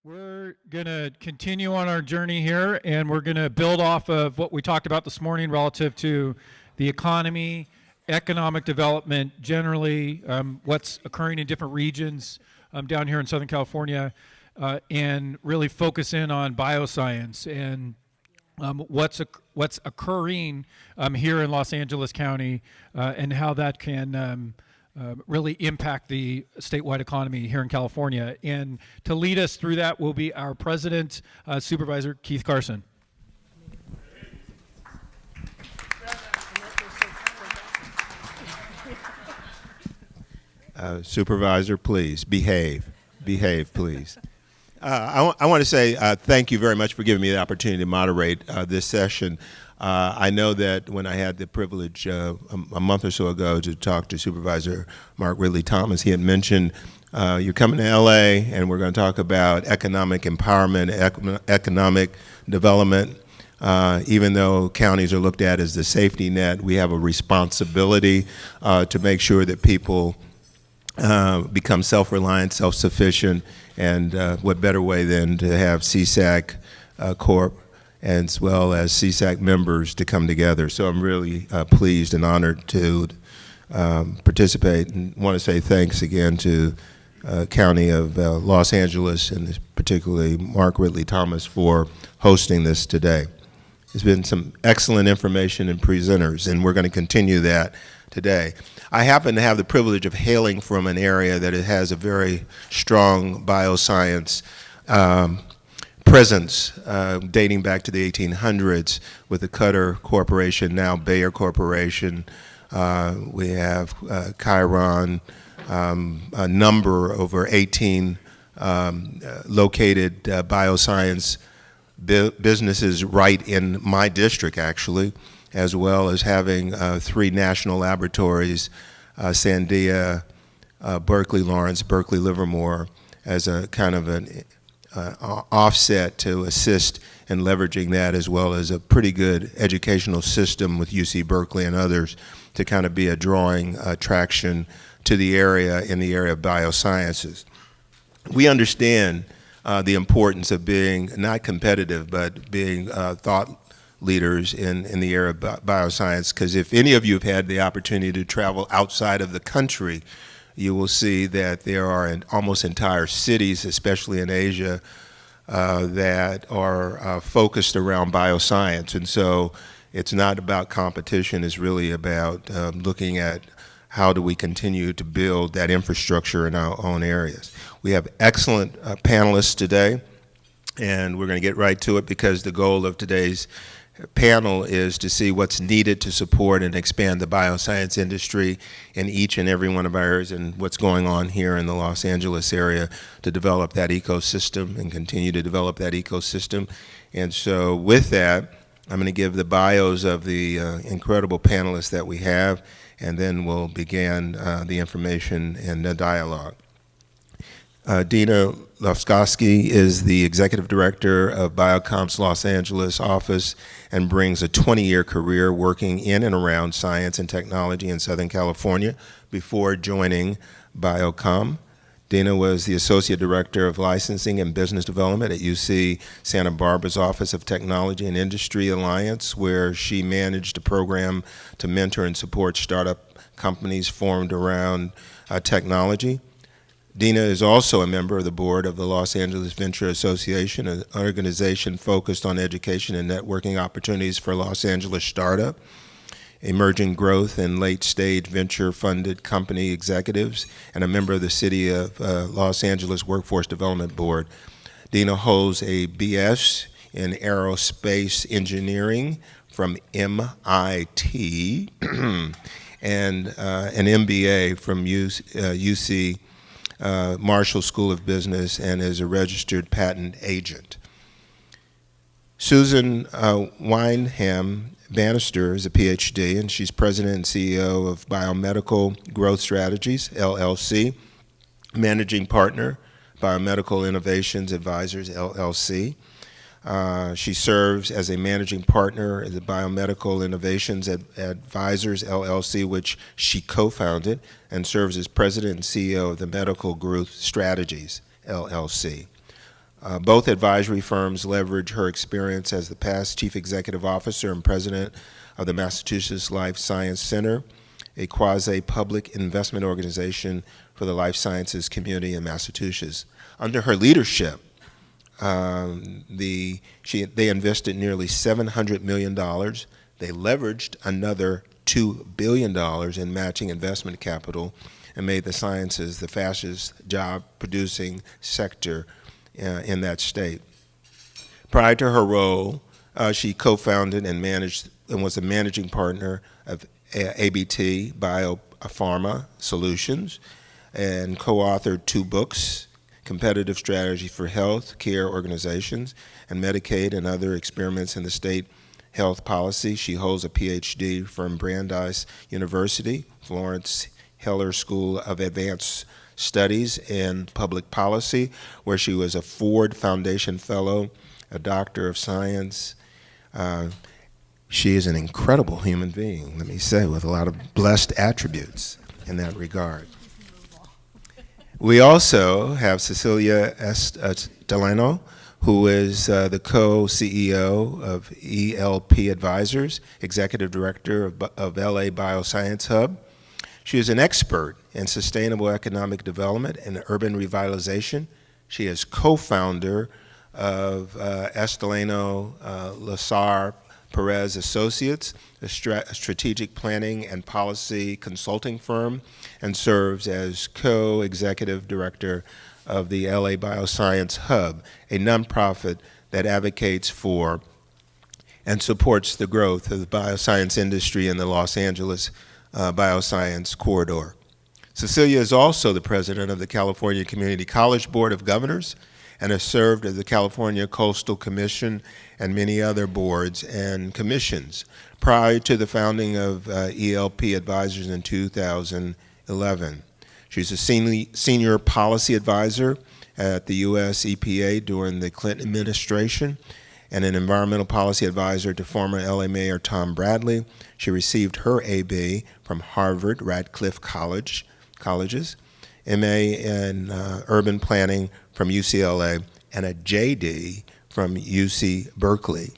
We're going to continue on our journey here, and we're going to build off of what we talked about this morning relative to the economy, economic development, generally what's occurring in different regions down here in Southern California, and really focus in on bioscience and what's occurring here in Los Angeles County and how that can really impact the statewide economy here in California. And to lead us through that will be our president, Supervisor Keith Carson. Supervisor, please behave. Behave, please. I want to say thank you very much for giving me the opportunity to moderate this session. I know that when I had the privilege a month or so ago to talk to Supervisor Mark Ridley Thomas, he had mentioned you're coming to LA and we're going to talk about economic empowerment, economic development. Even though counties are looked at as the safety net, we have a responsibility to make sure that people become self-reliant, self-sufficient, and what better way than to have CSAC Corp as well as CSAC members to come together. So I'm really pleased and honored to participate, and want to say thanks again to County of Los Angeles and particularly Mark Ridley Thomas for hosting this today. There's been some excellent information and presenters, and we're going to continue that today. I happen to have the privilege of hailing from an area that it has a very strong bioscience presence dating back to the 1800s with the Cutter Corporation, now Bayer Corporation. We have Chiron, a number over 18 located bioscience businesses right in my district, actually, as well as having 3 national laboratories, Sandia, Berkeley Lawrence, Berkeley Livermore, as a kind of an offset to assist in leveraging that, as well as a pretty good educational system with UC Berkeley and others to kind of be a drawing attraction to the area in the area of biosciences. We understand the importance of being not competitive, but being thought leaders in the area of bioscience, because if any of you have had the opportunity to travel outside of the country, you will see that there are almost entire cities, especially in Asia, that are focused around bioscience. And so it's not about competition, it's really about looking at how do we continue to build that infrastructure in our own areas. We have excellent panelists today, and we're going to get right to it because the goal of today's panel is to see what's needed to support and expand the bioscience industry in each and every one of our areas, and what's going on here in the Los Angeles area to develop that ecosystem and continue to develop that ecosystem. And so with that, I'm going to give the bios of the incredible panelists that we have, and then we'll begin the information and the dialogue. Dina Lofskovsky is the Executive Director of BioComms Los Angeles office and brings a 20-year career working in and around science and technology in Southern California before joining BioComm. Dina was the Associate Director of Licensing and Business Development at UC Santa Barbara's Office of Technology and Industry Alliance, where she managed a program to mentor and support startup companies formed around technology. Dina is also a member of the board of the Los Angeles Venture Association, an organization focused on education and networking opportunities for Los Angeles startup, emerging growth and late-stage venture-funded company executives, and a member of the City of Los Angeles Workforce Development Board. Dina holds a BS in Aerospace Engineering from MIT and an MBA from UC Marshall School of Business, and is a registered patent agent. Susan Weinham Banister is a PhD, and she's president and CEO of Biomedical Growth Strategies, LLC, managing partner, Biomedical Innovations Advisors, LLC. She serves as a managing partner at the Biomedical Innovations Advisors, LLC, which she co-founded, and serves as president and CEO of the Medical Growth Strategies, LLC. Both advisory firms leverage her experience as the past chief executive officer and president of the Massachusetts Life Science Center, a quasi-public investment organization for the life sciences community in Massachusetts. Under her leadership, they invested nearly $700 million. They leveraged another $2 billion in matching investment capital and made the sciences the fastest job-producing sector in that state. Prior to her role, she co-founded and managed and was a managing partner of ABT Biopharma Solutions and co-authored 2 books, Competitive Strategy for Health Care Organizations and Medicaid and Other Experiments in the State Health Policy. She holds a PhD from Brandeis University, Florence Heller School of Advanced Studies in Public Policy, where she was a Ford Foundation Fellow, a Doctor of Science. She is an incredible human being, let me say, with a lot of blessed attributes in that regard. We also have Cecilia Estolano, who is the co-CEO of ELP Advisors, Executive Director of LA Bioscience Hub. She is an expert in sustainable economic development and urban revitalization. She is co-founder of Estolano Lazar Perez Associates, a strategic planning and policy consulting firm, and serves as co-executive director of the LA Bioscience Hub, a nonprofit that advocates for and supports the growth of the bioscience industry in the Los Angeles Bioscience Corridor. Cecilia is also the president of the California Community College Board of Governors and has served as the California Coastal Commission and many other boards and commissions prior to the founding of ELP Advisors in 2011. She's a senior policy advisor at the U.S. EPA during the Clinton administration and an environmental policy advisor to former LA Mayor Tom Bradley. She received her AB from Harvard Radcliffe Colleges, MA in urban planning from UCLA, and a JD from UC Berkeley.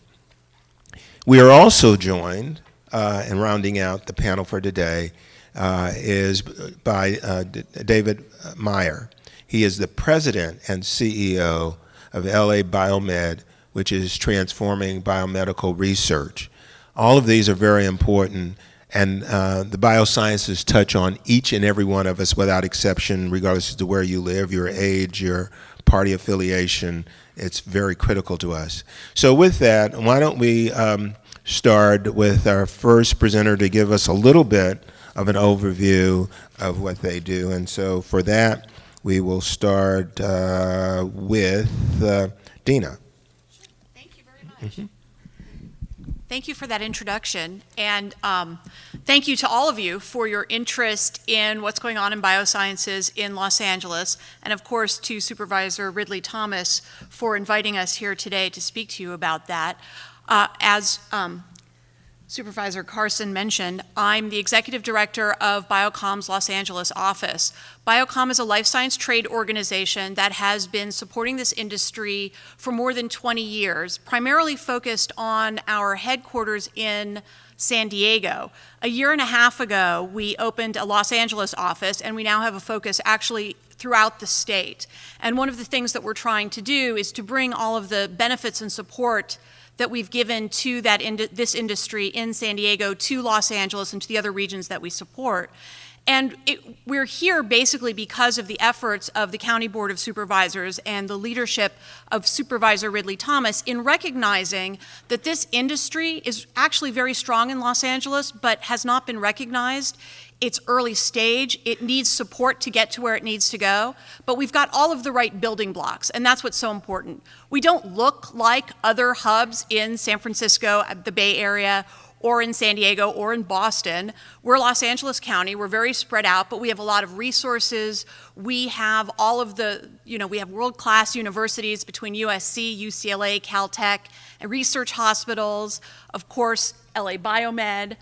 We are also joined, and rounding out the panel for today, is by David Meyer. He is the president and CEO of LA Biomed, which is transforming biomedical research. All of these are very important, and the biosciences touch on each and every one of us without exception, regardless of where you live, your age, your party affiliation. It's very critical to us. So with that, why don't we start with our first presenter to give us a little bit of an overview of what they do. And so for that, we will start with Dina. Thank you very much. Mm-hmm. Thank you for that introduction, and thank you to all of you for your interest in what's going on in biosciences in Los Angeles, and of course to Supervisor Ridley Thomas for inviting us here today to speak to you about that. As Supervisor Carson mentioned, I'm the Executive Director of BioComms Los Angeles office. BioComm is a life science trade organization that has been supporting this industry for more than 20 years, primarily focused on our headquarters in San Diego. A year and a half ago, we opened a Los Angeles office, and we now have a focus actually throughout the state. And one of the things that we're trying to do is to bring all of the benefits and support that we've given to this industry in San Diego to Los Angeles and to the other regions that we support. And we're here basically because of the efforts of the County Board of Supervisors and the leadership of Supervisor Ridley Thomas in recognizing that this industry is actually very strong in Los Angeles, but has not been recognized. It's early stage. It needs support to get to where it needs to go, but we've got all of the right building blocks, and that's what's so important. We don't look like other hubs in San Francisco, the Bay Area, or in San Diego, or in Boston. We're Los Angeles County. We're very spread out, but we have a lot of resources. We have all of the, we have world-class universities between USC, UCLA, Caltech, and research hospitals, of course, LA Biomed.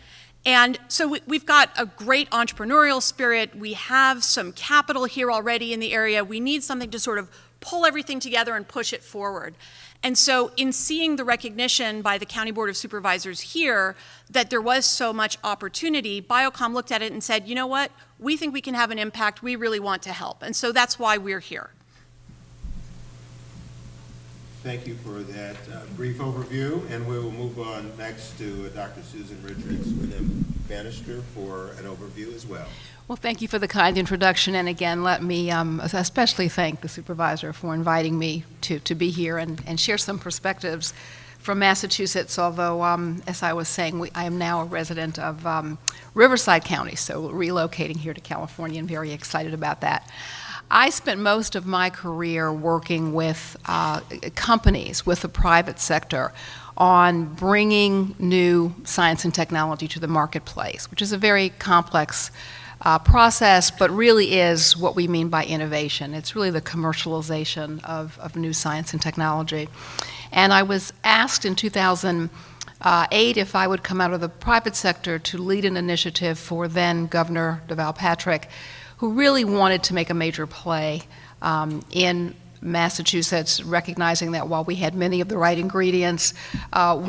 And so we've got a great entrepreneurial spirit. We have some capital here already in the area. We need something to sort of pull everything together and push it forward. And so in seeing the recognition by the County Board of Supervisors here that there was so much opportunity, BioComm looked at it and said, you know what, we think we can have an impact, we really want to help. And so that's why we're here. Thank you for that brief overview, and we will move on next to Dr. Susan Richards and Banister for an overview as well. Well, thank you for the kind introduction, and again, let me especially thank the supervisor for inviting me to be here and share some perspectives from Massachusetts, although, as I was saying, I am now a resident of Riverside County, so relocating here to California, and very excited about that. I spent most of my career working with companies, with the private sector, on bringing new science and technology to the marketplace, which is a very complex process, but really is what we mean by innovation. It's really the commercialization of new science and technology. And I was asked in 2008 if I would come out of the private sector to lead an initiative for then Governor Deval Patrick, who really wanted to make a major play in Massachusetts, recognizing that while we had many of the right ingredients,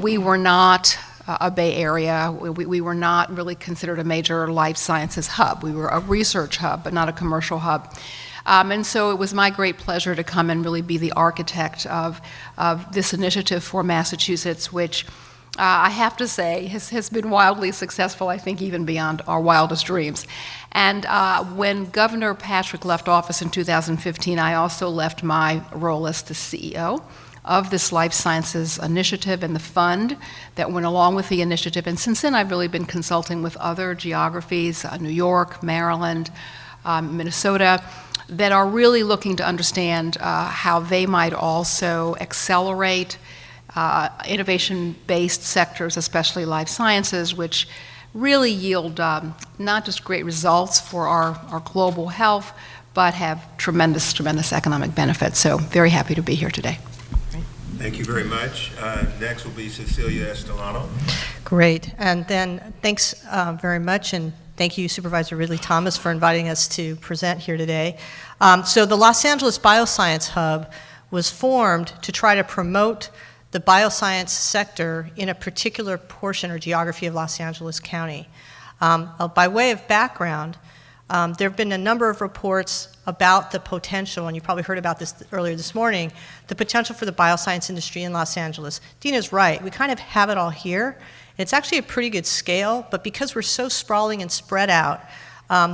we were not a Bay Area. We were not really considered a major life sciences hub. We were a research hub, but not a commercial hub. And so it was my great pleasure to come and really be the architect of this initiative for Massachusetts, which I have to say has been wildly successful, I think even beyond our wildest dreams. And when Governor Patrick left office in 2015, I also left my role as the CEO of this life sciences initiative and the fund that went along with the initiative. And since then, I've really been consulting with other geographies, New York, Maryland, Minnesota, that are really looking to understand how they might also accelerate innovation-based sectors, especially life sciences, which really yield not just great results for our global health, but have tremendous, tremendous economic benefits. So very happy to be here today. Thank you very much. Next will be Cecilia Estolano. Great, and then thanks very much, and thank you, Supervisor Ridley Thomas, for inviting us to present here today. So the Los Angeles Bioscience Hub was formed to try to promote the bioscience sector in a particular portion or geography of Los Angeles County. By way of background, there have been a number of reports about the potential, and you probably heard about this earlier this morning, the potential for the bioscience industry in Los Angeles. Dina's right, we kind of have it all here. It's actually a pretty good scale, but because we're so sprawling and spread out,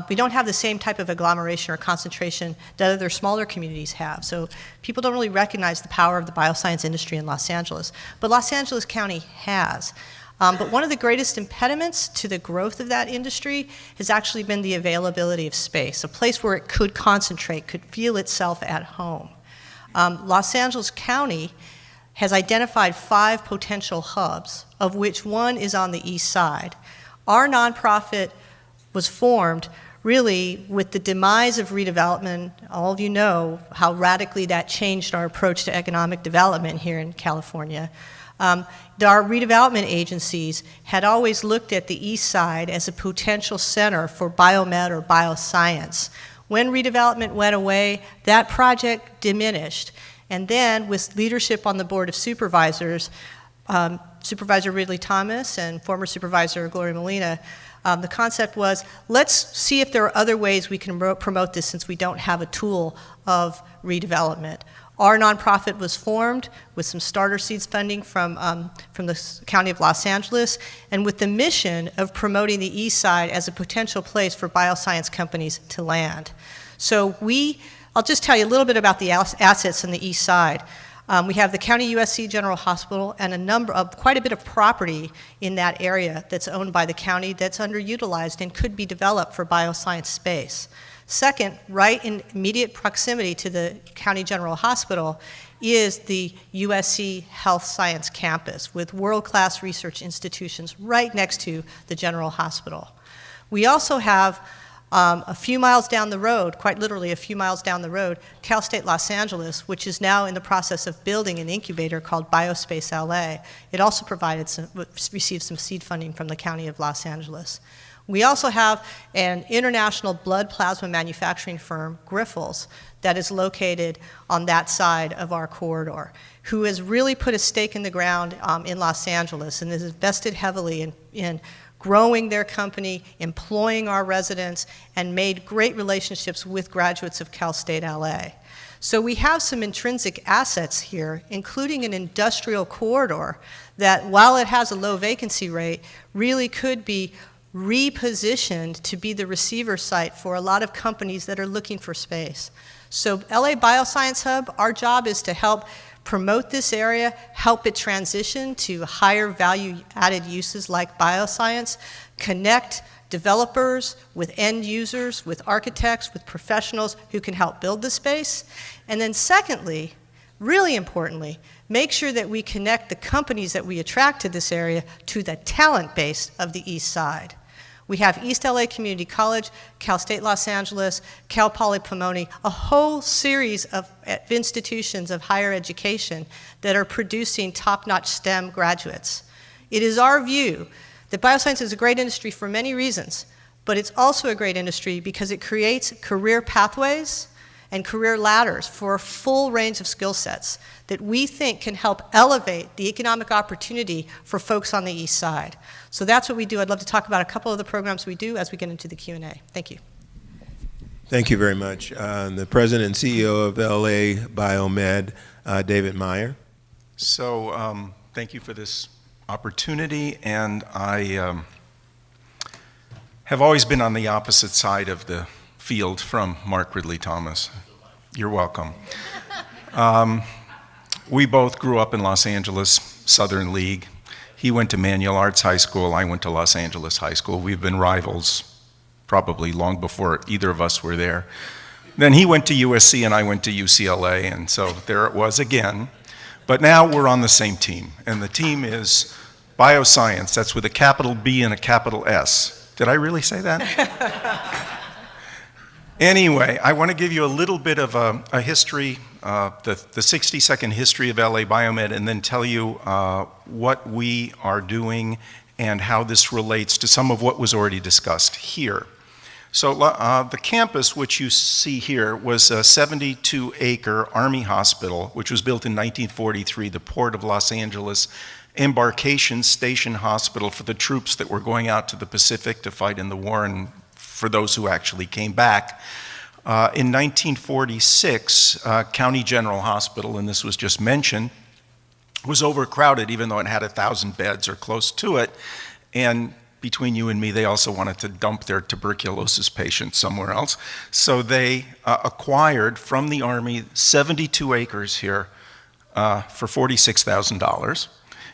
we don't have the same type of agglomeration or concentration that other smaller communities have. So people don't really recognize the power of the bioscience industry in Los Angeles. But Los Angeles County has. But one of the greatest impediments to the growth of that industry has actually been the availability of space, a place where it could concentrate, could feel itself at home. Los Angeles County has identified 5 potential hubs, of which one is on the east side. Our nonprofit was formed really with the demise of redevelopment. All of you know how radically that changed our approach to economic development here in California. Our redevelopment agencies had always looked at the east side as a potential center for biomed or bioscience. When redevelopment went away, that project diminished. And then with leadership on the Board of Supervisors, Supervisor Ridley Thomas and former Supervisor Gloria Molina, the concept was, let's see if there are other ways we can promote this since we don't have a tool of redevelopment. Our nonprofit was formed with some starter seeds funding from the County of Los Angeles, and with the mission of promoting the east side as a potential place for bioscience companies to land. So I'll just tell you a little bit about the assets on the east side. We have the County USC General Hospital and quite a bit of property in that area that's owned by the county that's underutilized and could be developed for bioscience space. Second, right in immediate proximity to the County General Hospital is the USC Health Science Campus with world-class research institutions right next to the General Hospital. We also have a few miles down the road, quite literally a few miles down the road, Cal State Los Angeles, which is now in the process of building an incubator called Biospace LA. It also received some seed funding from the County of Los Angeles. We also have an international blood plasma manufacturing firm, Grifols, that is located on that side of our corridor, who has really put a stake in the ground in Los Angeles and has invested heavily in growing their company, employing our residents, and made great relationships with graduates of Cal State LA. So we have some intrinsic assets here, including an industrial corridor that, while it has a low vacancy rate, really could be repositioned to be the receiver site for a lot of companies that are looking for space. So LA Bioscience Hub, our job is to help promote this area, help it transition to higher value added uses like bioscience, connect developers with end users, with architects, with professionals who can help build the space. And then secondly, really importantly, make sure that we connect the companies that we attract to this area to the talent base of the East Side. We have East LA Community College, Cal State Los Angeles, Cal Poly Pomona, a whole series of institutions of higher education that are producing top-notch STEM graduates. It is our view that bioscience is a great industry for many reasons, but it's also a great industry because it creates career pathways and career ladders for a full range of skill sets that we think can help elevate the economic opportunity for folks on the East Side. So that's what we do. I'd love to talk about a couple of the programs we do as we get into the Q&A. Thank you. Thank you very much. The President and CEO of LA Biomed, David Meyer. So thank you for this opportunity, and I have always been on the opposite side of the field from Mark Ridley Thomas. You're welcome. We both grew up in Los Angeles, Southern League. He went to Manual Arts High School, I went to Los Angeles High School. We've been rivals probably long before either of us were there. Then he went to USC and I went to UCLA, and so there it was again. But now we're on the same team, and the team is bioscience. That's with a capital B and a capital S. Did I really say that? Anyway, I want to give you a little bit of a history, the 60-second history of LA Biomed, and then tell you what we are doing and how this relates to some of what was already discussed here. So the campus, which you see here, was a 72-acre Army hospital, which was built in 1943, the Port of Los Angeles Embarkation Station Hospital for the troops that were going out to the Pacific to fight in the war and for those who actually came back. In 1946, County General Hospital, and this was just mentioned, was overcrowded even though it had 1,000 beds or close to it. And between you and me, they also wanted to dump their tuberculosis patients somewhere else. So they acquired from the Army 72 acres here for $46,000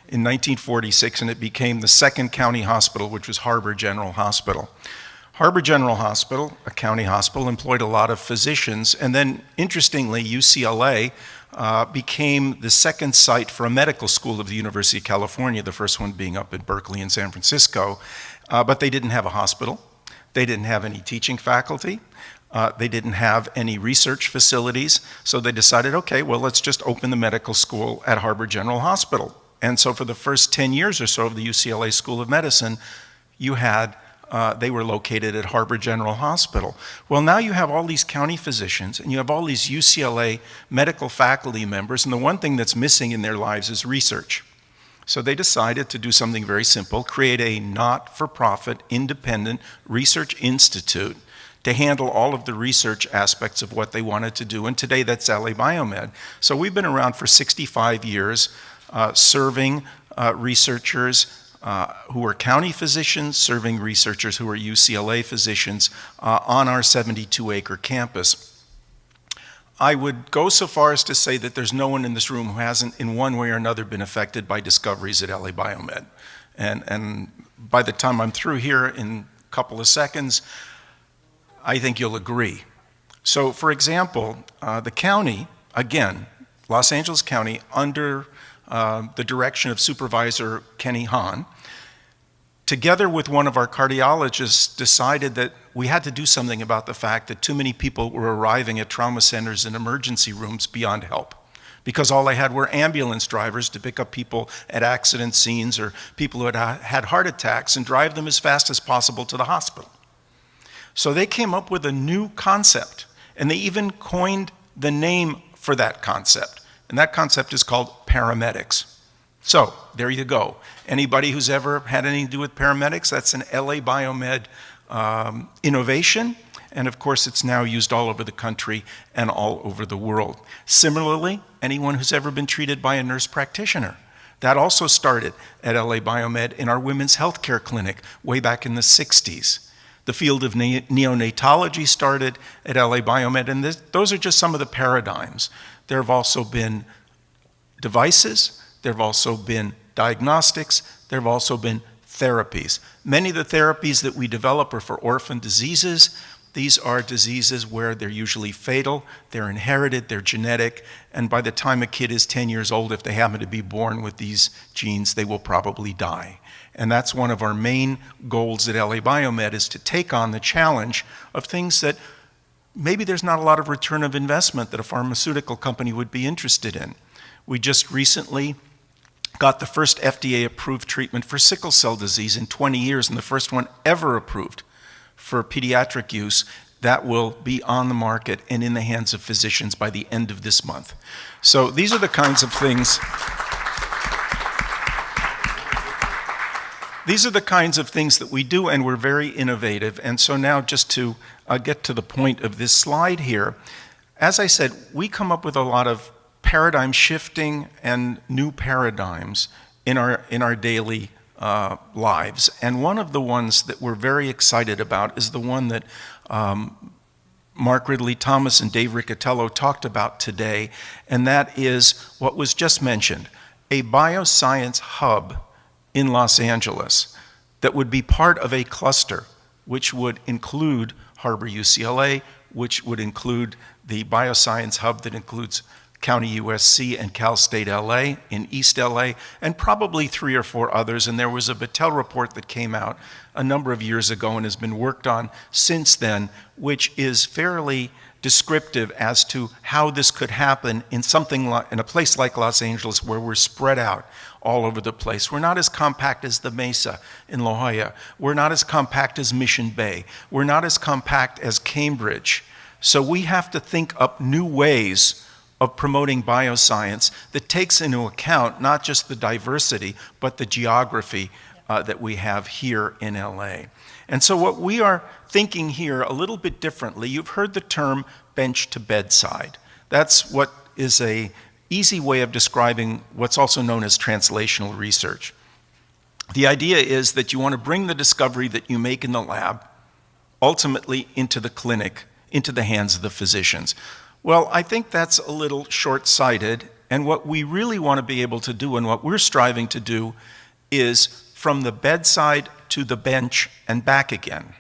in 1946, and it became the second county hospital, which was Harbor General Hospital. Harbor General Hospital, a county hospital, employed a lot of physicians, and then, interestingly, UCLA became the second site for a medical school of the University of California, the first one being up in Berkeley and San Francisco, but they didn't have a hospital. They didn't have any teaching faculty. They didn't have any research facilities, so they decided, okay, well, let's just open the medical school at Harbor General Hospital. And so for the first 10 years or so of the UCLA School of Medicine, you had they were located at Harbor General Hospital. Well, now you have all these county physicians and you have all these UCLA medical faculty members, and the one thing that's missing in their lives is research. So they decided to do something very simple, create a not-for-profit, independent research institute to handle all of the research aspects of what they wanted to do, and today that's LA Biomed. So we've been around for 65 years, serving researchers who are county physicians, serving researchers who are UCLA physicians on our 72-acre campus. I would go so far as to say that there's no one in this room who hasn't, in one way or another, been affected by discoveries at LA Biomed. And by the time I'm through here in a couple of seconds, I think you'll agree. So, for example, the county, again, Los Angeles County, under the direction of Supervisor Kenny Hahn, together with one of our cardiologists, decided that we had to do something about the fact that too many people were arriving at trauma centers and emergency rooms beyond help, because all they had were ambulance drivers to pick up people at accident scenes or people who had heart attacks and drive them as fast as possible to the hospital. So they came up with a new concept, and they even coined the name for that concept, and that concept is called paramedics. So there you go. Anybody who's ever had anything to do with paramedics, that's an LA Biomed innovation. And of course, it's now used all over the country and all over the world. Similarly, anyone who's ever been treated by a nurse practitioner, that also started at LA Biomed in our women's healthcare clinic way back in the 60s. The field of neonatology started at LA Biomed, and those are just some of the paradigms. There have also been devices, there have also been diagnostics, there have also been therapies. Many of the therapies that we develop are for orphan diseases. These are diseases where they're usually fatal, they're inherited, they're genetic, and by the time a kid is 10 years old, if they happen to be born with these genes, they will probably die. And that's one of our main goals at LA Biomed, is to take on the challenge of things that maybe there's not a lot of return of investment that a pharmaceutical company would be interested in. We just recently got the first FDA-approved treatment for sickle cell disease in 20 years, and the first one ever approved for pediatric use. That will be on the market and in the hands of physicians by the end of this month. So these are the kinds of things. These are the kinds of things that we do, and we're very innovative. And so now, just to get to the point of this slide here, as I said, we come up with a lot of paradigm shifting and new paradigms in our daily lives. And one of the ones that we're very excited about is the one that Mark Ridley Thomas and Dave Riccatello talked about today, and that is what was just mentioned, a bioscience hub in Los Angeles that would be part of a cluster which would include Harbor UCLA, which would include the bioscience hub that includes County USC and Cal State LA in East LA, and probably 3 or 4 others. And there was a Battelle report that came out a number of years ago and has been worked on since then, which is fairly descriptive as to how this could happen in in a place like Los Angeles, where we're spread out all over the place. We're not as compact as the Mesa in La Jolla. We're not as compact as Mission Bay. We're not as compact as Cambridge. So we have to think up new ways of promoting bioscience that takes into account not just the diversity, but the geography that we have here in LA. And so what we are thinking here a little bit differently, you've heard the term bench to bedside. That's what is an easy way of describing what's also known as translational research. The idea is that you want to bring the discovery that you make in the lab ultimately into the clinic, into the hands of the physicians. Well, I think that's a little short-sighted, and what we really want to be able to do, and what we're striving to do, is from the bedside to the bench and back again.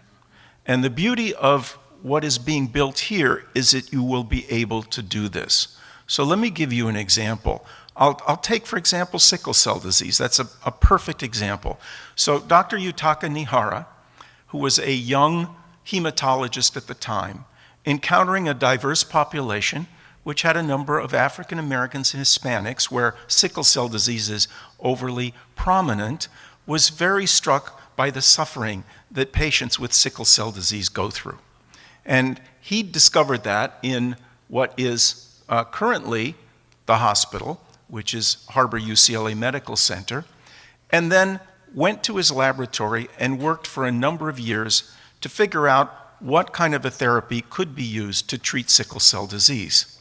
And the beauty of what is being built here is that you will be able to do this. So let me give you an example. I'll take, for example, sickle cell disease. That's a perfect example. So Dr. Yutaka Nihara, who was a young hematologist at the time, encountering a diverse population which had a number of African Americans and Hispanics where sickle cell disease is overly prominent, was very struck by the suffering that patients with sickle cell disease go through. And he discovered that in what is currently the hospital, which is Harbor UCLA Medical Center, and then went to his laboratory and worked for a number of years to figure out what kind of a therapy could be used to treat sickle cell disease.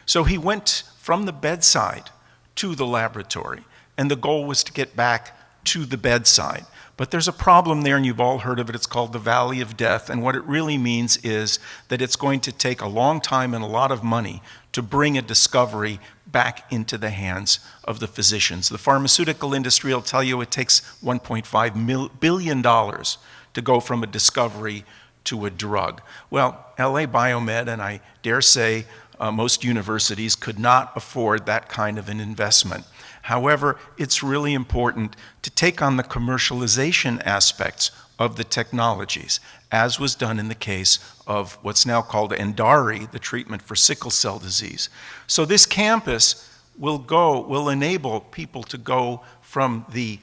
So he went from the bedside to the laboratory, and the goal was to get back to the bedside. But there's a problem there, and you've all heard of it. It's called the Valley of Death, and what it really means is that it's going to take a long time and a lot of money to bring a discovery back into the hands of the physicians. The pharmaceutical industry will tell you it takes $1.5 billion to go from a discovery to a drug. Well, LA Biomed, and I dare say most universities, could not afford that kind of an investment. However, it's really important to take on the commercialization aspects of the technologies, as was done in the case of what's now called Endari, the treatment for sickle cell disease. So this campus will enable people to go from the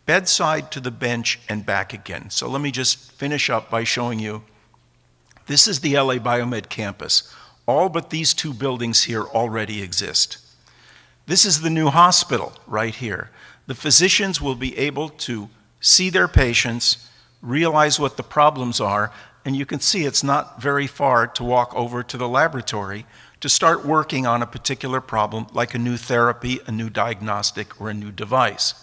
bedside to the bench and back again. So let me just finish up by showing you. This is the LA Biomed campus. All but these two buildings here already exist. This is the new hospital right here. The physicians will be able to see their patients, realize what the problems are, and you can see it's not very far to walk over to the laboratory to start working on a particular problem like a new therapy, a new diagnostic, or a new device.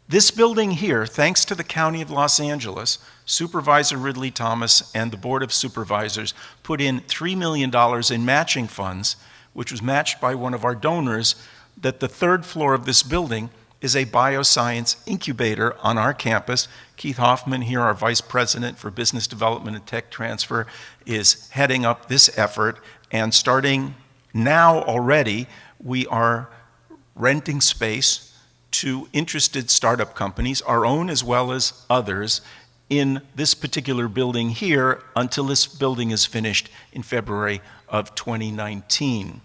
This building here, thanks to the County of Los Angeles, Supervisor Ridley Thomas and the Board of Supervisors put in $3 million in matching funds, which was matched by one of our donors, that the third floor of this building is a bioscience incubator on our campus. Keith Hoffman here, our Vice President for Business Development and Tech Transfer, is heading up this effort. And starting now already, we are renting space to interested startup companies, our own as well as others, in this particular building here until this building is finished in February of 2019.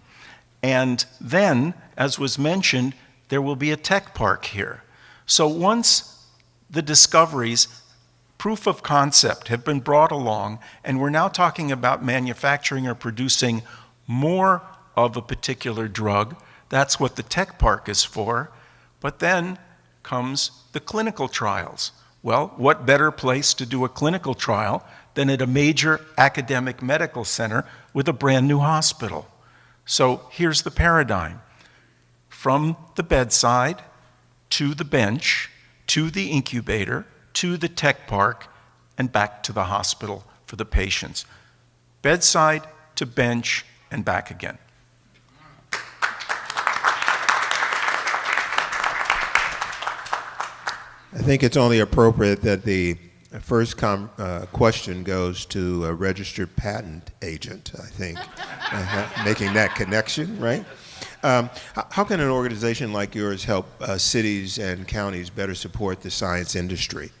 And then, as was mentioned, there will be a tech park here. So once the discoveries, proof of concept, have been brought along, and we're now talking about manufacturing or producing more of a particular drug, that's what the tech park is for. But then comes the clinical trials. Well, what better place to do a clinical trial than at a major academic medical center with a brand new hospital? So here's the paradigm. From the bedside to the bench, to the incubator, to the tech park, and back to the hospital for the patients. Bedside to bench and back again. I think it's only appropriate that the first question goes to a registered patent agent, I think, making that connection, right? How can an organization like yours help cities and counties better support the science industry?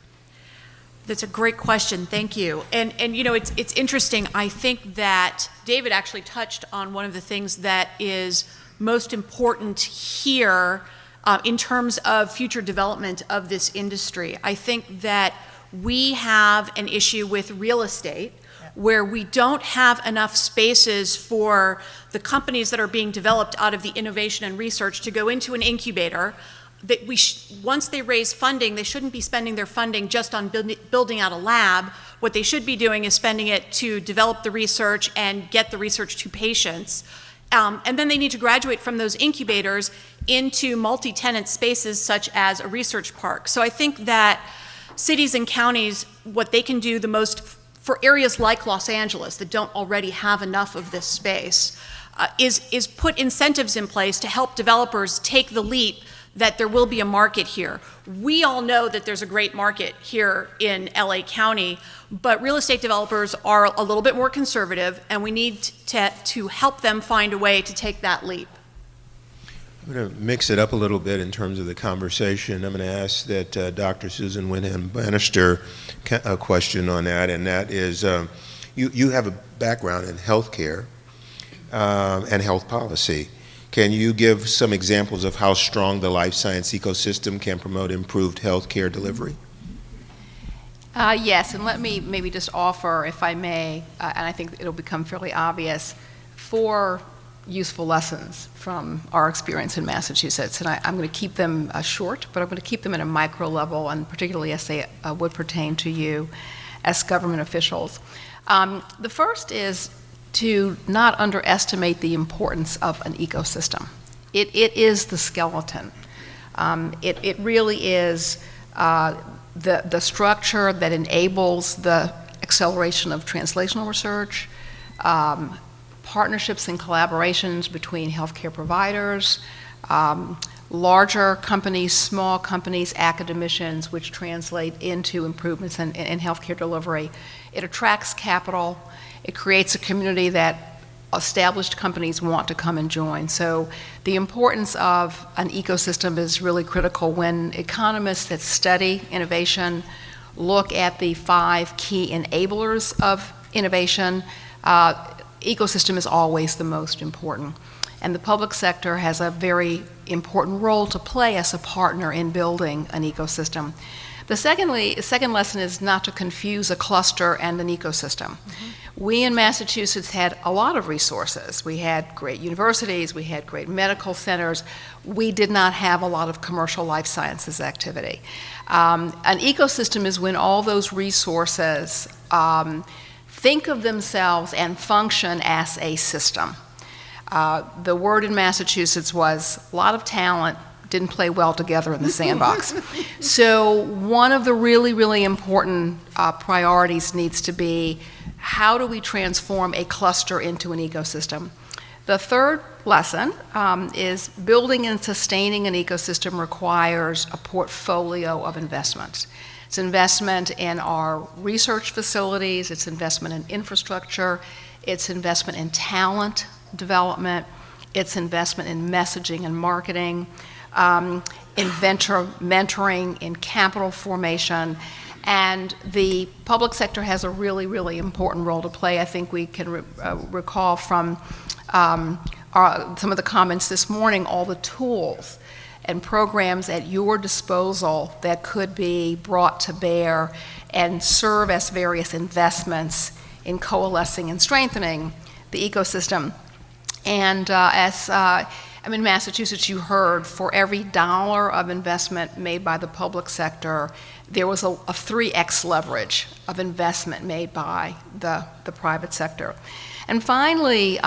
That's a great question. Thank you. And you know, it's interesting. I think that David actually touched on one of the things that is most important here in terms of future development of this industry. I think that we have an issue with real estate where we don't have enough spaces for the companies that are being developed out of the innovation and research to go into an incubator. That once they raise funding, they shouldn't be spending their funding just on building out a lab. What they should be doing is spending it to develop the research and get the research to patients. And then they need to graduate from those incubators into multi-tenant spaces such as a research park. So I think that cities and counties, what they can do the most for areas like Los Angeles that don't already have enough of this space is put incentives in place to help developers take the leap that there will be a market here. We all know that there's a great market here in LA County, but real estate developers are a little bit more conservative, and we need to help them find a way to take that leap. I'm going to mix it up a little bit in terms of the conversation. I'm going to ask that Dr. Susan Banister a question on that, and that is, you have a background in healthcare and health policy. Can you give some examples of how strong the life science ecosystem can promote improved healthcare delivery? Yes, and let me maybe just offer, if I may, and I think it'll become fairly obvious, 4 useful lessons from our experience in Massachusetts. And I'm going to keep them short, but I'm going to keep them at a micro level, and particularly as they would pertain to you as government officials. The first is to not underestimate the importance of an ecosystem. It is the skeleton. It really is the structure that enables the acceleration of translational research, partnerships and collaborations between healthcare providers, larger companies, small companies, academicians, which translate into improvements in healthcare delivery. It attracts capital. It creates a community that established companies want to come and join. So the importance of an ecosystem is really critical when economists that study innovation look at the 5 key enablers of innovation. Ecosystem is always the most important. and the public sector has a very important role to play as a partner in building an ecosystem. The second lesson is not to confuse a cluster and an ecosystem. We in Massachusetts had a lot of resources. We had great universities, we had great medical centers. We did not have a lot of commercial life sciences activity. An ecosystem is when all those resources think of themselves and function as a system. The word in Massachusetts was a lot of talent didn't play well together in the sandbox. So one of the really, really important priorities needs to be, how do we transform a cluster into an ecosystem? The third lesson is building and sustaining an ecosystem requires a portfolio of investments. It's investment in our research facilities, it's investment in infrastructure, it's investment in talent development, it's investment in messaging and marketing, in venture mentoring, in capital formation, and the public sector has a really, really important role to play. I think we can recall from some of the comments this morning, all the tools and programs at your disposal that could be brought to bear and serve as various investments in coalescing and strengthening the ecosystem. And I'm in Massachusetts, you heard, for every dollar of investment made by the public sector, there was a 3x leverage of investment made by the private sector. And finally,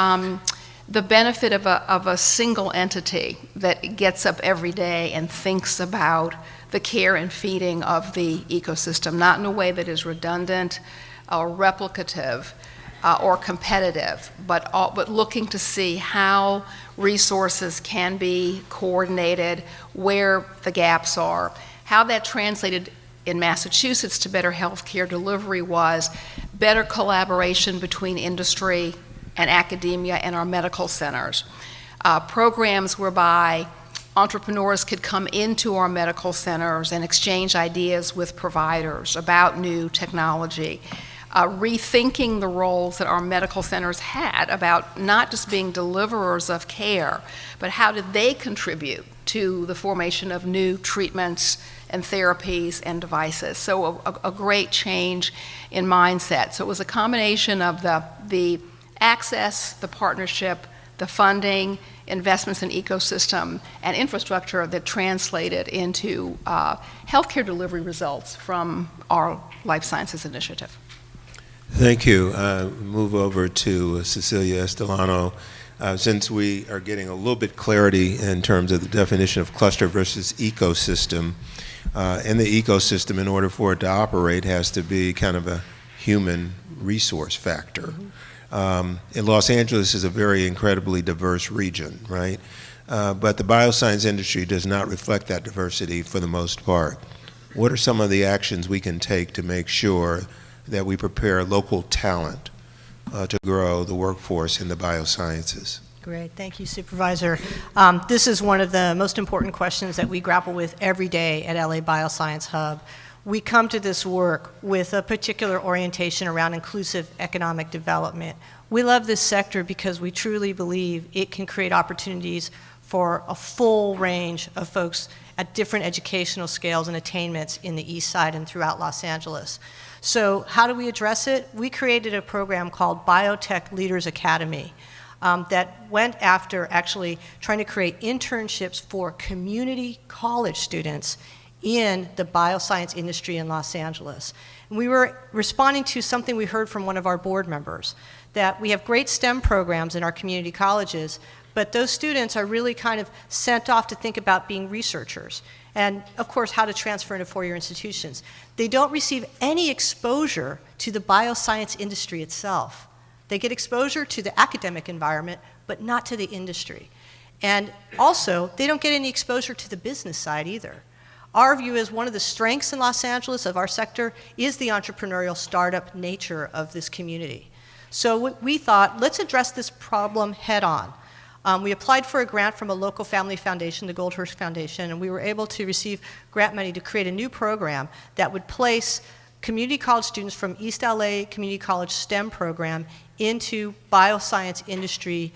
the benefit of a single entity that gets up every day and thinks about the care and feeding of the ecosystem, not in a way that is redundant or replicative or competitive, but looking to see how resources can be coordinated, where the gaps are. How that translated in Massachusetts to better healthcare delivery was better collaboration between industry and academia and our medical centers. Programs whereby entrepreneurs could come into our medical centers and exchange ideas with providers about new technology. Rethinking the roles that our medical centers had about not just being deliverers of care, but how did they contribute to the formation of new treatments and therapies and devices. So a great change in mindset. So it was a combination of the access, the partnership, the funding, investments in ecosystem, and infrastructure that translated into healthcare delivery results from our life sciences initiative. Thank you. Move over to Cecilia Estolano. Since we are getting a little bit clarity in terms of the definition of cluster versus ecosystem, and the ecosystem, in order for it to operate, has to be kind of a human resource factor. And Los Angeles is a very incredibly diverse region, right? But the bioscience industry does not reflect that diversity for the most part. What are some of the actions we can take to make sure that we prepare local talent to grow the workforce in the biosciences? Great, thank you, Supervisor. This is one of the most important questions that we grapple with every day at LA Bioscience Hub. We come to this work with a particular orientation around inclusive economic development. We love this sector because we truly believe it can create opportunities for a full range of folks at different educational scales and attainments in the East Side and throughout Los Angeles. So how do we address it? We created a program called Biotech Leaders Academy that went after actually trying to create internships for community college students in the bioscience industry in Los Angeles. And we were responding to something we heard from one of our board members, that we have great STEM programs in our community colleges, but those students are really kind of sent off to think about being researchers. And of course, how to transfer into four-year institutions. They don't receive any exposure to the bioscience industry itself. They get exposure to the academic environment, but not to the industry. And also, they don't get any exposure to the business side either. Our view is one of the strengths in Los Angeles of our sector is the entrepreneurial startup nature of this community. So we thought, let's address this problem head on. We applied for a grant from a local family foundation, the Goldhurst Foundation, and we were able to receive grant money to create a new program that would place community college students from East LA Community College STEM program into bioscience industry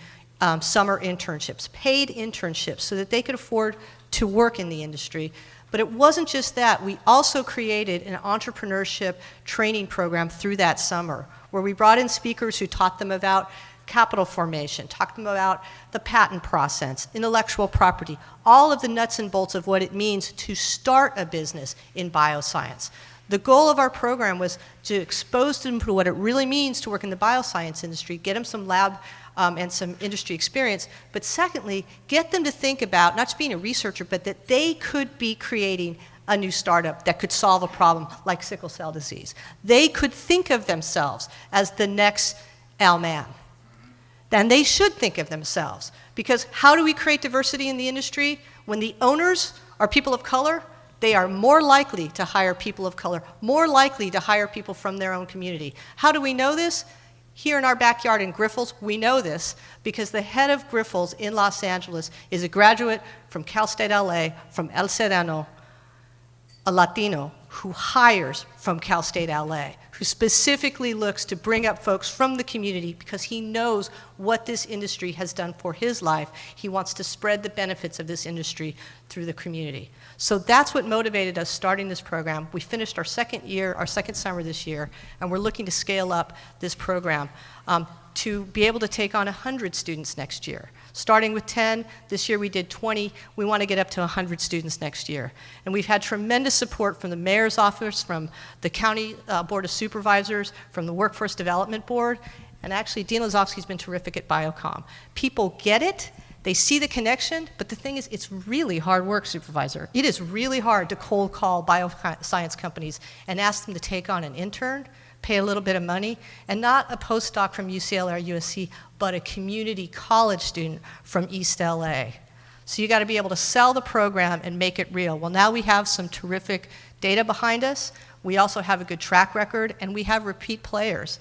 summer internships, paid internships, so that they could afford to work in the industry. But it wasn't just that. We also created an entrepreneurship training program through that summer, where we brought in speakers who taught them about capital formation, taught them about the patent process, intellectual property, all of the nuts and bolts of what it means to start a business in bioscience. The goal of our program was to expose them to what it really means to work in the bioscience industry, get them some lab and some industry experience, but secondly, get them to think about not just being a researcher, but that they could be creating a new startup that could solve a problem like sickle cell disease. They could think of themselves as the next Al Mann. Then they should think of themselves. Because how do we create diversity in the industry? When the owners are people of color, they are more likely to hire people of color, more likely to hire people from their own community. How do we know this? Here in our backyard in Grifols, we know this because the head of Grifols in Los Angeles is a graduate from Cal State LA, from El Serrano, a Latino who hires from Cal State LA, who specifically looks to bring up folks from the community because he knows what this industry has done for his life. He wants to spread the benefits of this industry through the community. So that's what motivated us starting this program. We finished our second year, our second summer this year, and we're looking to scale up this program to be able to take on 100 students next year. Starting with 10, this year we did 20. We want to get up to 100 students next year. And we've had tremendous support from the mayor's office, from the county board of supervisors, from the workforce development board, and actually Dean Lazowski's been terrific at BioComms. People get it, they see the connection, but the thing is, it's really hard work, Supervisor. It is really hard to cold call bioscience companies and ask them to take on an intern, pay a little bit of money, and not a postdoc from UCLA or USC, but a community college student from East LA. So you got to be able to sell the program and make it real. Well, now we have some terrific data behind us. We also have a good track record, and we have repeat players.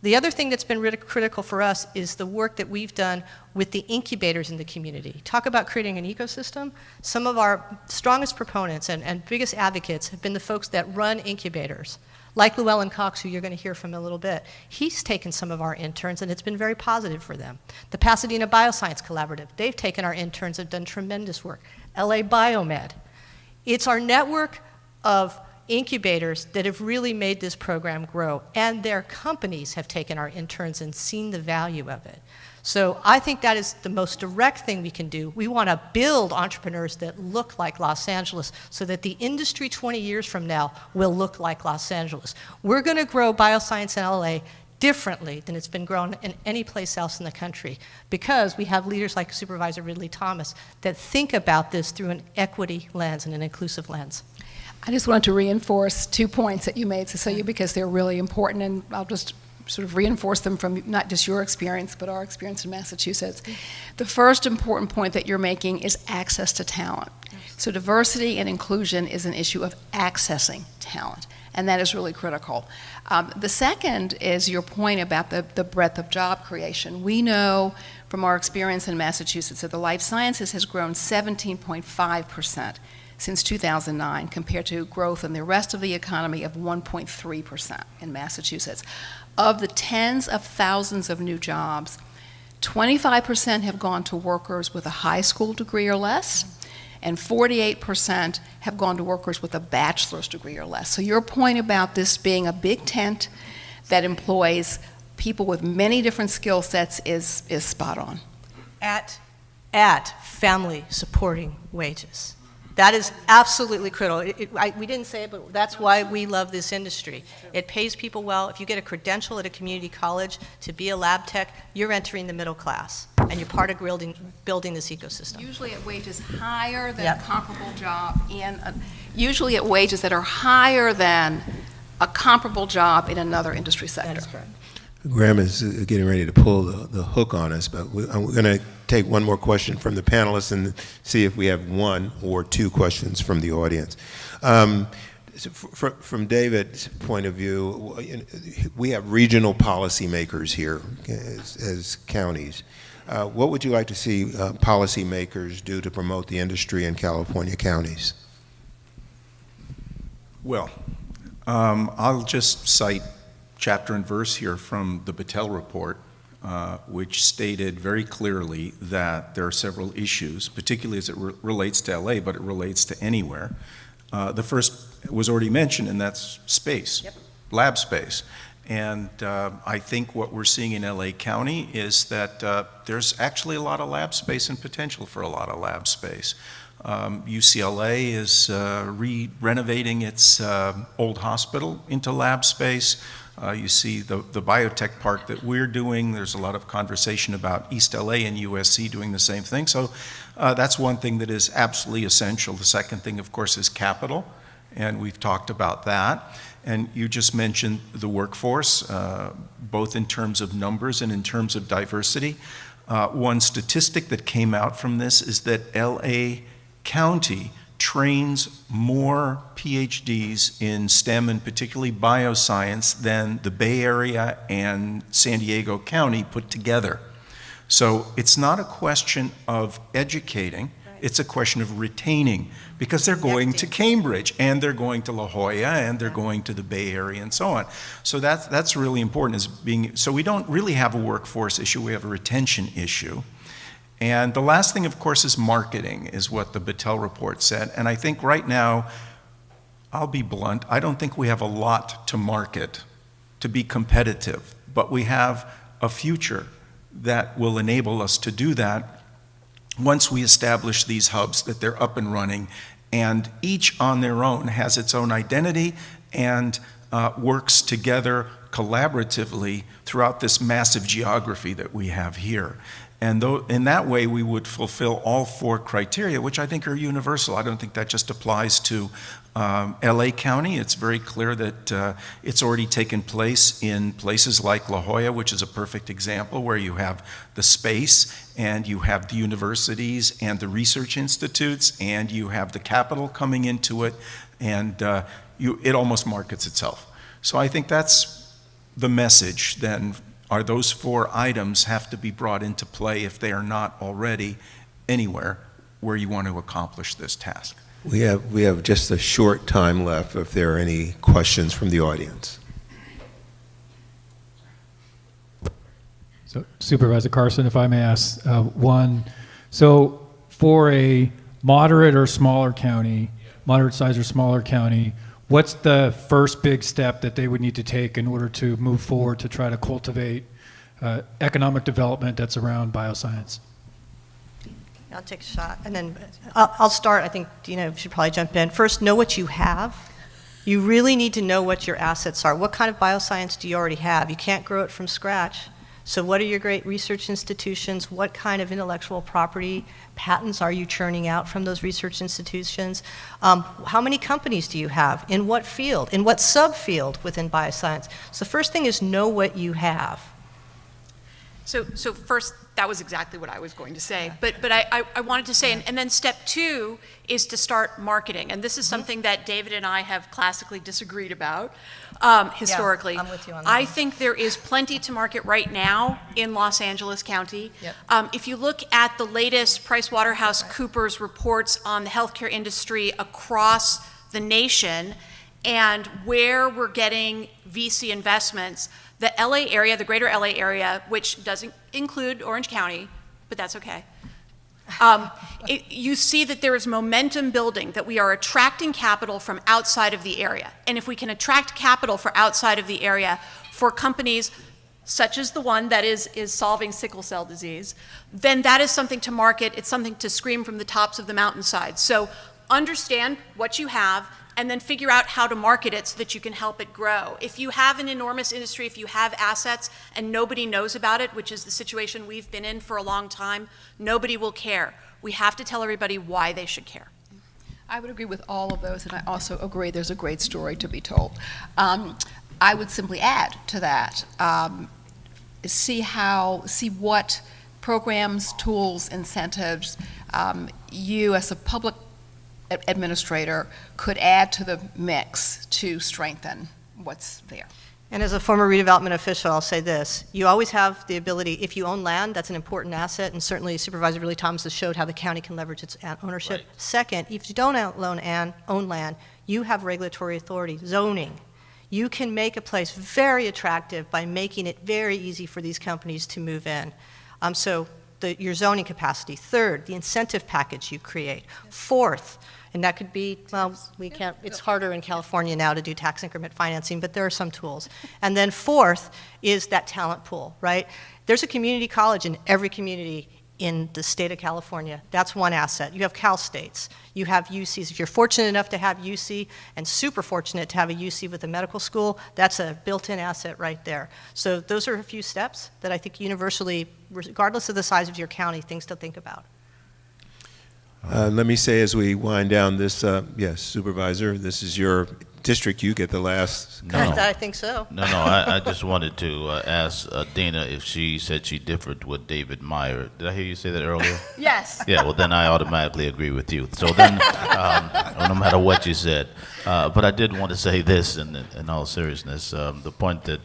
The other thing that's been really critical for us is the work that we've done with the incubators in the community. Talk about creating an ecosystem. Some of our strongest proponents and biggest advocates have been the folks that run incubators, like Llewellyn Cox, who you're going to hear from in a little bit. He's taken some of our interns, and it's been very positive for them. The Pasadena Bioscience Collaborative, they've taken our interns and done tremendous work. LA Biomed. It's our network of incubators that have really made this program grow, and their companies have taken our interns and seen the value of it. So I think that is the most direct thing we can do. We want to build entrepreneurs that look like Los Angeles so that the industry 20 years from now will look like Los Angeles. We're going to grow bioscience in LA differently than it's been grown in any place else in the country because we have leaders like Supervisor Ridley Thomas that think about this through an equity lens and an inclusive lens. I just wanted to reinforce 2 points that you made, Cecilia, because they're really important, and I'll just sort of reinforce them from not just your experience, but our experience in Massachusetts. The first important point that you're making is access to talent. So diversity and inclusion is an issue of accessing talent, and that is really critical. The second is your point about the breadth of job creation. We know from our experience in Massachusetts that the life sciences has grown 17.5% since 2009, compared to growth in the rest of the economy of 1.3% in Massachusetts. Of the tens of thousands of new jobs, 25% have gone to workers with a high school degree or less, and 48% have gone to workers with a bachelor's degree or less. So your point about this being a big tent that employs people with many different skill sets is spot on. At family supporting wages. That is absolutely critical. We didn't say it, but that's why we love this industry. It pays people well. If you get a credential at a community college to be a lab tech, you're entering the middle class, and you're part of building this ecosystem. Usually at wages higher than a comparable job, usually at wages that are higher than a comparable job in another industry sector. That is correct. Graham is getting ready to pull the hook on us, but I'm going to take one more question from the panelists and see if we have one or two questions from the audience. From David's point of view, we have regional policymakers here as counties. What would you like to see policymakers do to promote the industry in California counties? Well, I'll just cite chapter and verse here from the Battelle report. which stated very clearly that there are several issues, particularly as it relates to LA, but it relates to anywhere. The first was already mentioned, and that's space, lab space. And I think what we're seeing in LA County is that there's actually a lot of lab space and potential for a lot of lab space. UCLA is renovating its old hospital into lab space. You see the biotech park that we're doing. There's a lot of conversation about East LA and USC doing the same thing. So that's one thing that is absolutely essential. The second thing, of course, is capital, and we've talked about that. And you just mentioned the workforce, both in terms of numbers and in terms of diversity. One statistic that came out from this is that LA County trains more PhDs in STEM and particularly bioscience than the Bay Area and San Diego County put together. So it's not a question of educating, it's a question of retaining, because they're going to Cambridge and they're going to La Jolla and they're going to the Bay Area and so on. So that's really important, so we don't really have a workforce issue, we have a retention issue. And the last thing, of course, is marketing, is what the Battelle report said. And I think right now, I'll be blunt, I don't think we have a lot to market to be competitive, but we have a future that will enable us to do that once we establish these hubs, that they're up and running, and each on their own has its own identity and works together collaboratively throughout this massive geography that we have here. And in that way, we would fulfill all four criteria, which I think are universal. I don't think that just applies to LA County. It's very clear that it's already taken place in places like La Jolla, which is a perfect example, where you have the space and you have the universities and the research institutes and you have the capital coming into it, and it almost markets itself. So I think that's the message then. Are those four items have to be brought into play if they are not already anywhere where you want to accomplish this task. We have just a short time left if there are any questions from the audience. So Supervisor Carson, if I may ask one, so for a moderate or smaller county, moderate size or smaller county, what's the first big step that they would need to take in order to move forward to try to cultivate economic development that's around bioscience? I'll take a shot, and then I'll start. I think Dina should probably jump in. First, know what you have. You really need to know what your assets are. What kind of bioscience do you already have? You can't grow it from scratch. So what are your great research institutions? What kind of intellectual property patents are you churning out from those research institutions? How many companies do you have? In what field? In what subfield within bioscience? So the first thing is know what you have. So first, that was exactly what I was going to say. But I wanted to say, and then step two is to start marketing. And this is something that David and I have classically disagreed about historically. Yeah, I'm with you on that. I think there is plenty to market right now in Los Angeles County. Yep. If you look at the latest PricewaterhouseCoopers reports on the healthcare industry across the nation and where we're getting VC investments, the LA area, the greater LA area, which doesn't include Orange County, but that's okay. You see that there is momentum building, that we are attracting capital from outside of the area. And if we can attract capital for outside of the area for companies such as the one that is solving sickle cell disease, then that is something to market. It's something to scream from the tops of the mountainside. So understand what you have, and then figure out how to market it so that you can help it grow. If you have an enormous industry, if you have assets and nobody knows about it, which is the situation we've been in for a long time, nobody will care. We have to tell everybody why they should care. I would agree with all of those, and I also agree there's a great story to be told. I would simply add to that, see what programs, tools, incentives you as a public administrator could add to the mix to strengthen what's there. And as a former redevelopment official, I'll say this. You always have the ability, if you own land, that's an important asset, and certainly Supervisor Ridley Thomas has showed how the county can leverage its ownership. Right. Second, if you don't own land, you have regulatory authority, zoning. You can make a place very attractive by making it very easy for these companies to move in. So your zoning capacity. Third, the incentive package you create. Fourth, and that could be, well, we can't, it's harder in California now to do tax increment financing, but there are some tools. And then fourth is that talent pool, right? There's a community college in every community in the state of California. That's one asset. You have Cal States. You have UCs. If you're fortunate enough to have UC and super fortunate to have a UC with a medical school, that's a built-in asset right there. So those are a few steps that I think universally, regardless of the size of your county, things to think about. Let me say as we wind down this, yes, Supervisor, this is your district. You get the last. No. I think so. No, I just wanted to ask Dana if she said she differed with David Meyer. Did I hear you say that earlier? Yes. Yeah, well, then I automatically agree with you. So then, no matter what you said. But I did want to say this in all seriousness. The point that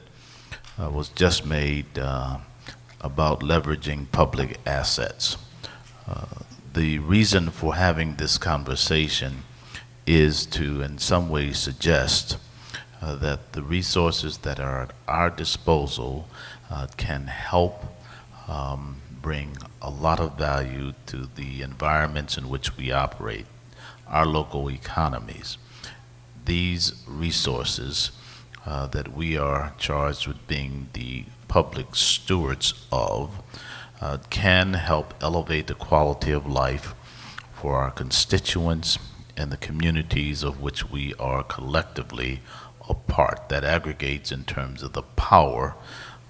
was just made about leveraging public assets. The reason for having this conversation is to, in some ways, suggest that the resources that are at our disposal can help bring a lot of value to the environments in which we operate, our local economies. These resources that we are charged with being the public stewards of can help elevate the quality of life for our constituents and the communities of which we are collectively a part. That aggregates in terms of the power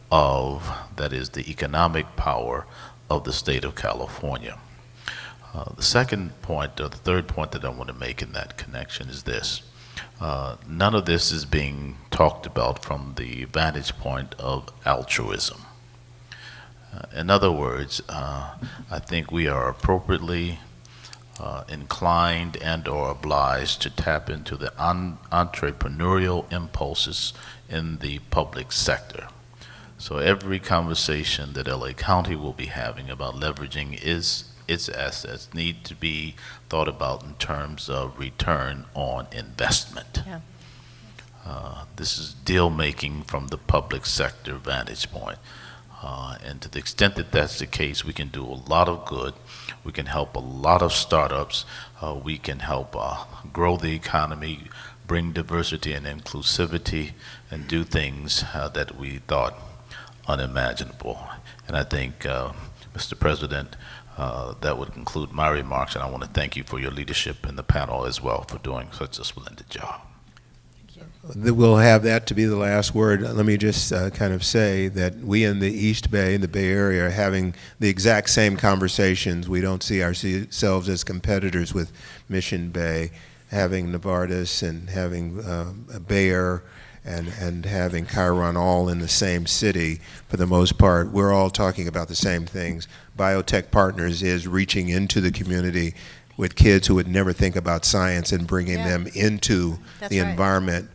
of, that is the economic power of the state of California. The second point, or the third point that I want to make in that connection is this. None of this is being talked about from the vantage point of altruism. In other words, I think we are appropriately inclined and or obliged to tap into the entrepreneurial impulses in the public sector. So every conversation that LA County will be having about leveraging its assets need to be thought about in terms of return on investment. Yeah. This is deal making from the public sector vantage point. And to the extent that that's the case, we can do a lot of good. We can help a lot of startups. We can help grow the economy, bring diversity and inclusivity, and do things that we thought unimaginable. And I think, Mr. President, that would conclude my remarks, and I want to thank you for your leadership in the panel as well for doing such a splendid job. We'll have that to be the last word. Let me just kind of say that we in the East Bay, in the Bay Area, are having the exact same conversations. We don't see ourselves as competitors with Mission Bay, having Novartis and having Bayer and having Chiron all in the same city for the most part. We're all talking about the same things. Biotech Partners is reaching into the community with kids who would never think about science and bringing them into the environment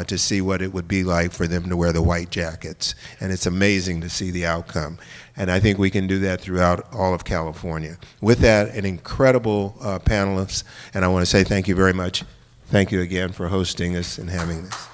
to see what it would be like for them to wear the white jackets. And it's amazing to see the outcome. And I think we can do that throughout all of California. With that, an incredible panelist, and I want to say thank you very much. Thank you again for hosting us and having this.